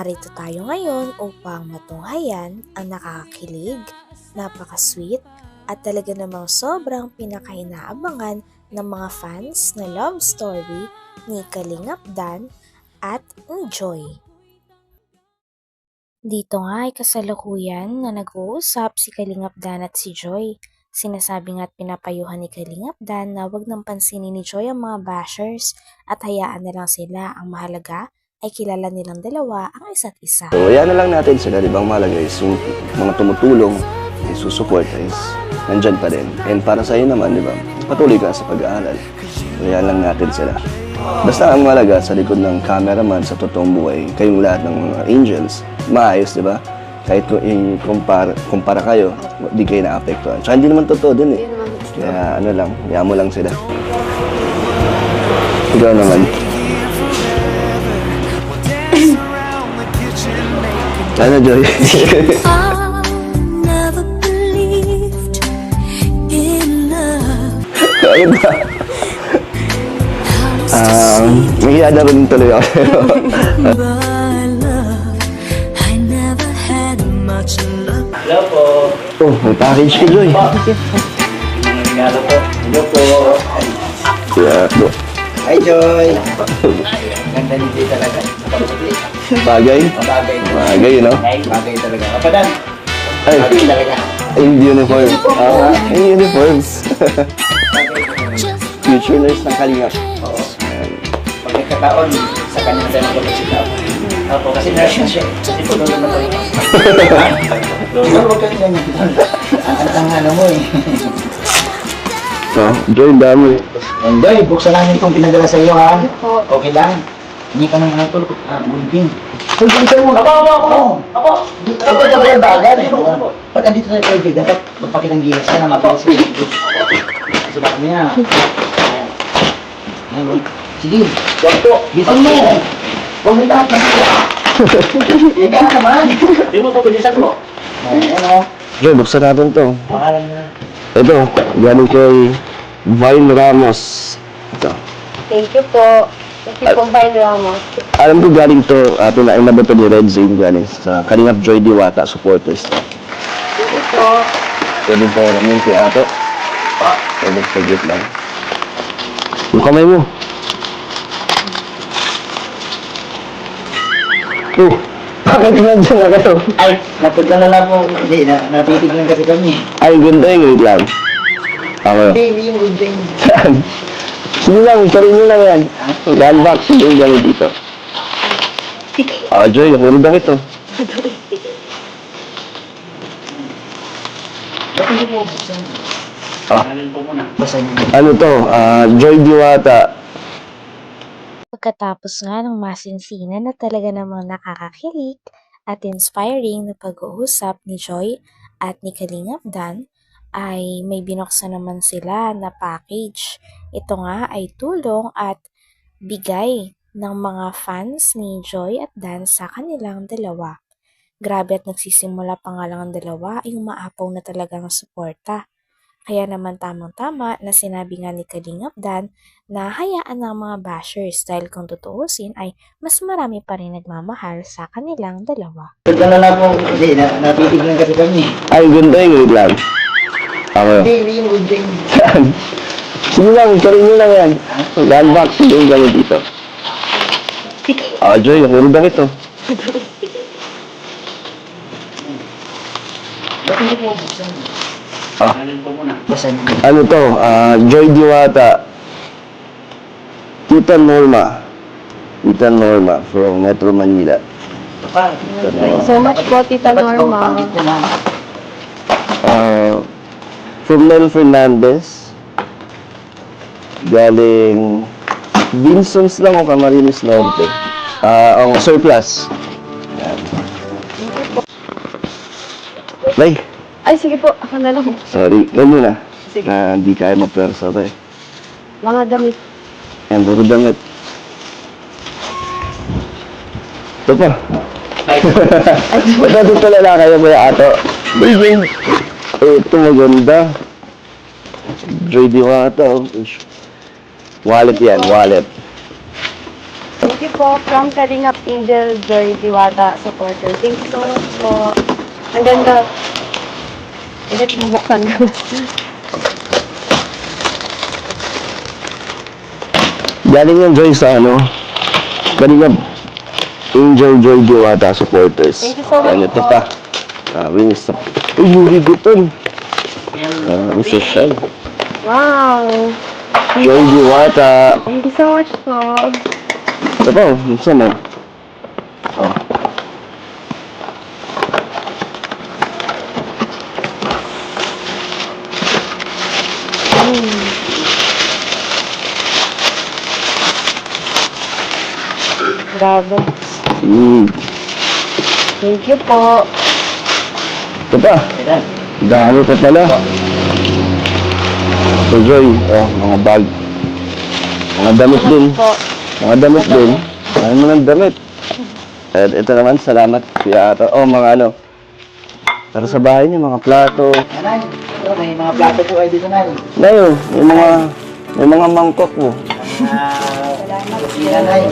Narito tayo ngayon upang matunghayan ang nakakakilig, napaka-sweet at talaga namang sobrang pinakainaabangan ng mga fans na love story ni Kalingap Dan at ni Joy. Dito nga ay kasalukuyan na nag-uusap si Kalingap Dan at si Joy. Sinasabi nga at pinapayuhan ni Kalingap Dan na wag nang pansinin ni Joy ang mga bashers at hayaan na lang sila. Ang mahalaga ay kilala nilang dalawa ang isa't isa. So, yan na lang natin sila, di ba? Ang mahalaga is yung mga tumutulong, yung susuport is nandyan pa din. And para sa iyo naman, di ba? Patuloy ka sa pag-aaral. So, yan lang natin sila. Basta ang mahalaga sa likod ng cameraman sa totoong buhay, kayong lahat ng mga angels, maayos, di ba? Kahit kumpara kayo, di kayo na-apektuhan. Tsaka hindi naman totoo din eh. Kaya ano lang, hayaan mo lang sila. Ikaw naman. Ano, Joy? Ano ba? Nagyada rin tuloy ako. Hello po. Oh, may package ka, Joy. Hello po. Hello po. Yeah, go. Hi, Joy. Ganda ni Joy talaga. Bagay? Bagay. Bagay, no? Bagay talaga. Kapadan. Ay, Bagay talaga. yung uniform. Yung uniforms. Future nurse ng Kalingap. Oo. Pag nagkataon, sa kanya na tayo magpapasita ako. Opo, kasi nurse na siya. Kasi po lolo na tayo. Lolo, huwag ka nila niya. Ang ano mo eh. Oh, Joy, dami. Joy, buksan namin itong pinadala sa iyo ha. Okay lang. Hindi ka nang natulog. Gunting. Gunting mo. Ako. Ito yung bagal eh. Pag andito tayo kay Jig, dapat magpakitang gilas ka na mabilis ka. Subat mo niya. Sige. Wag po. Gising mo. Huwag mo lahat ng sila. Ika na naman. Hindi mo ito pinisan mo. Ano? Joy, buksan natin to. Pangalan na. Ito, galing kay Vine Ramos. Ito. Thank you po. Thank you po, Vine Ramos. Alam ko galing to, pinain na ba ito ni Red Zane galing sa Kalingap Joy Diwata supporters. Thank you po. Pwede po namin kay Ato. Pwede forget lang. Yung kamay mo. Oh, bakit nandiyan na kayo? Ay, napunta na lang po. Hindi, napitig lang kasi kami. Ay, ganda yung wait lang. Okay. Hindi yung gunting. Saan? Sige lang, sarin nyo lang yan. Gunbox, yung gano'n dito. Joy, ang ganda ito. Ba't hindi mo buksan? Alin po muna. Basahin mo. Ano to? Joy Diwata. Pagkatapos nga ng masinsinan na talaga namang nakakakilig at inspiring na pag-uusap ni Joy at ni Kalingap Dan, ay may binuksan naman sila na package. Ito nga ay tulong at bigay ng mga fans ni Joy at Dan sa kanilang dalawa. Grabe at nagsisimula pa nga lang ang dalawa ay umaapaw na talagang suporta. Kaya naman tamang-tama na sinabi nga ni Kalingap Dan na hayaan ng mga bashers dahil kung tutuusin ay mas marami pa rin nagmamahal sa kanilang dalawa. Napunta na lang po. Hindi, napitig lang kasi kami. Ay, ganda yung wait lang. Okay. Hindi yung gunting. Saan? Sige lang, sarin nyo lang yan. Gunbox, yung gano'n dito. Joy, ang ganda ito. Ba't hindi mo buksan? Alin po muna. Basahin mo. Ano to? Joy Diwata. Tita Norma. Tita Norma from Metro Manila. Thank you so much po, Tita Norma. From Mel Fernandez. Galing Vinsons lang o Camarines Norte. Ang surplus. Yan. Bye. Ay, sige po. Ako na lang. Sorry, ganun na. Sige. Na hindi kaya magpersa to eh. Mga damit. Yan, puro damit. Ito pa. Ba't dito lang kayo ba yung ato? Ito maganda. Joy Diwata. Wallet yan, wallet. Thank you po from Kalingap Angel Joy Diwata supporter. Thank you so much po. Ang ganda. Ulit bubuksan ko. Galing yan, Joy, sa ano? Galing yan, Angel Joy Diwata supporters. Thank you so much Yan, ito po. pa. Sabi niya sa... Uy, Yuri Guton. Mr. Shell. Wow. Joy Diwata. Thank you so much po. Ito pa, gusto mo? Oh. Grabe. Mm. Thank you po. Ito pa. Dami pa pala. Ito, Joy. Oh, mga bag. Mga damit din. Po. Mga damit din. Ano mo ng damit? At ito naman, salamat, Kuya Ato. Oh, mga ano. Para sa bahay niyo, mga plato. Nanay, ito, may mga plato po kayo dito, Nay. Ngayon, may mga mangkok mo. Nanay.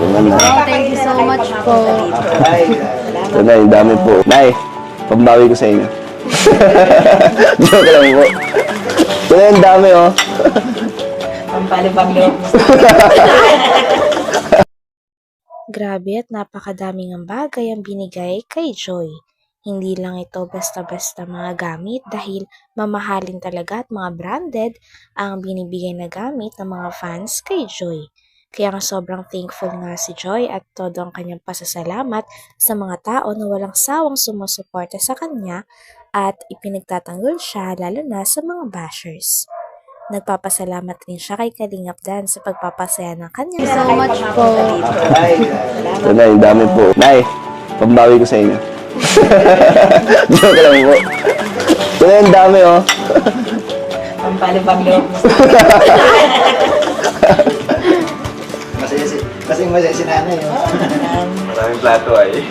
Yan na. Thank you so much po. Ay, Ito na, yung dami po. Nay, pambawi ko sa inyo. Joke lang po. Ito na yung dami, oh. pampalibang loob. Grabe at napakadaming ang bagay ang binigay kay Joy. Hindi lang ito basta-basta mga gamit dahil mamahalin talaga at mga branded ang binibigay na gamit ng mga fans kay Joy. Kaya nga sobrang thankful nga si Joy at todo ang kanyang pasasalamat sa mga tao na walang sawang sumusuporta sa kanya at ipinagtatanggol siya lalo na sa mga bashers. Nagpapasalamat rin siya kay Kalingap Dan sa pagpapasaya ng kanya. Thank you so much po. Ay, Ito na, yung dami po. Nay, pambawi ko sa inyo. Joke lang po. Ito na yung dami, oh. pampalibang loob. Masaya si nanay. Maraming plato ay.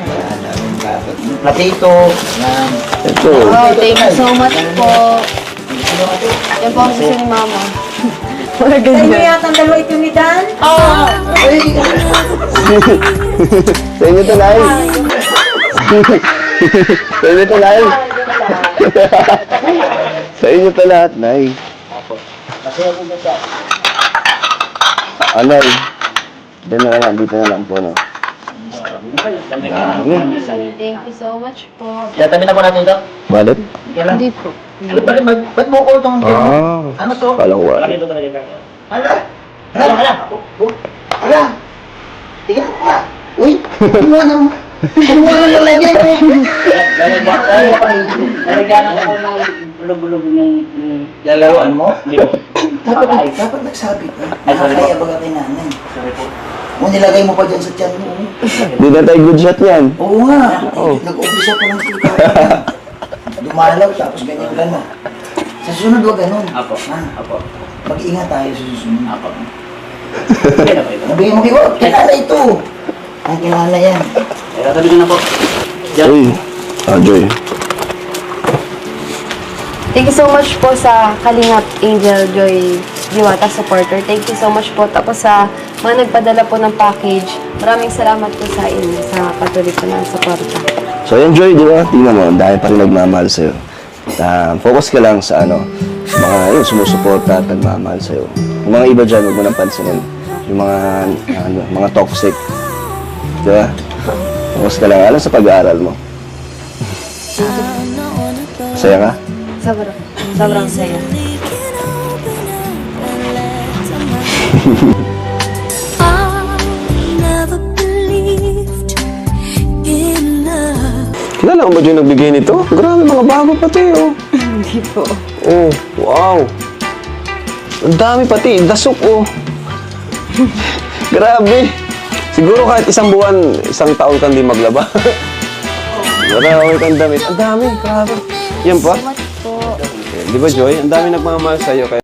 Platito. Yan. Ito. Oh, thank you so much po. Yan po ang gusto ni Mama. Mga ganyan. Yata ang dalawa ito ni Dan? Sa inyo to, Nay. Sa inyo to, Nay. Sa inyo to lahat, Nay. Masaya po ba siya? Anay. Dito na lang, dito na lang po, no. Dami. Thank you so much po. Tatabi na po natin ito. Balit? Kailan? Hindi po. Ba't mo ko itong Ano to? Palang wala. Ala! Ala! Ala! Tingnan mo nga! Uy! Ano na mo? Ano mo na lalagyan ko? Lalagyan ako ng bulog-bulog ng lalaroan mo? Dapat nagsabi ka. Nakakaya baga kay nanay. Kung nilagay mo pa dyan sa tiyan mo. Di na tayo good shot yan. Oo nga. Nag-umpisa pa ng suka. Dumalaw tapos ganyan ka na. Sa susunod wag ganun. Apo. Apo. Mag-ingat tayo sa susunod. Apo. Nabigyan mo kayo. Kilala ito. Ang kilala yan. Sabi ko na po. Uy. Joy. Thank you so much po sa Kalingap Angel Joy Diwata supporter. Thank you so much po. Tapos sa mga nagpadala po ng package, maraming salamat po sa inyo sa patuloy po ng suporta. So, yan, Joy, di ba? Tingnan mo, dahil pa rin nagmamahal sa'yo. Focus ka lang sa ano, mga yun, sumusuporta at nagmamahal sa'yo. Yung mga iba dyan, huwag mo nang pansinin. Yung mga toxic. Di ba? Focus ka lang, alam sa pag-aaral mo. Masaya ka? Sobrang saya. Kilala ko ba yung nagbigay nito? Grabe, mga bago pati, oh. Hindi po. Oh, wow. Ang dami pati, dasok, oh. Grabe. Siguro kahit isang buwan, isang taon kang di maglaba. Marami kang damit. Ang dami, grabe. Yan pa? So much po. Di ba, Joy? Ang dami nagmamahal sa'yo. Kaya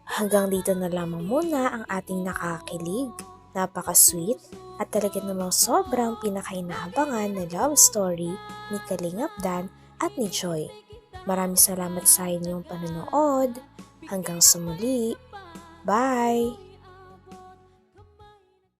Hanggang dito na lamang muna ang ating nakakakilig, napaka-sweet, at talaga namang sobrang pinakainahabangan na love story ni Kalingap Dan at ni Joy. Maraming salamat sa inyong panonood. Hanggang sa muli. Bye!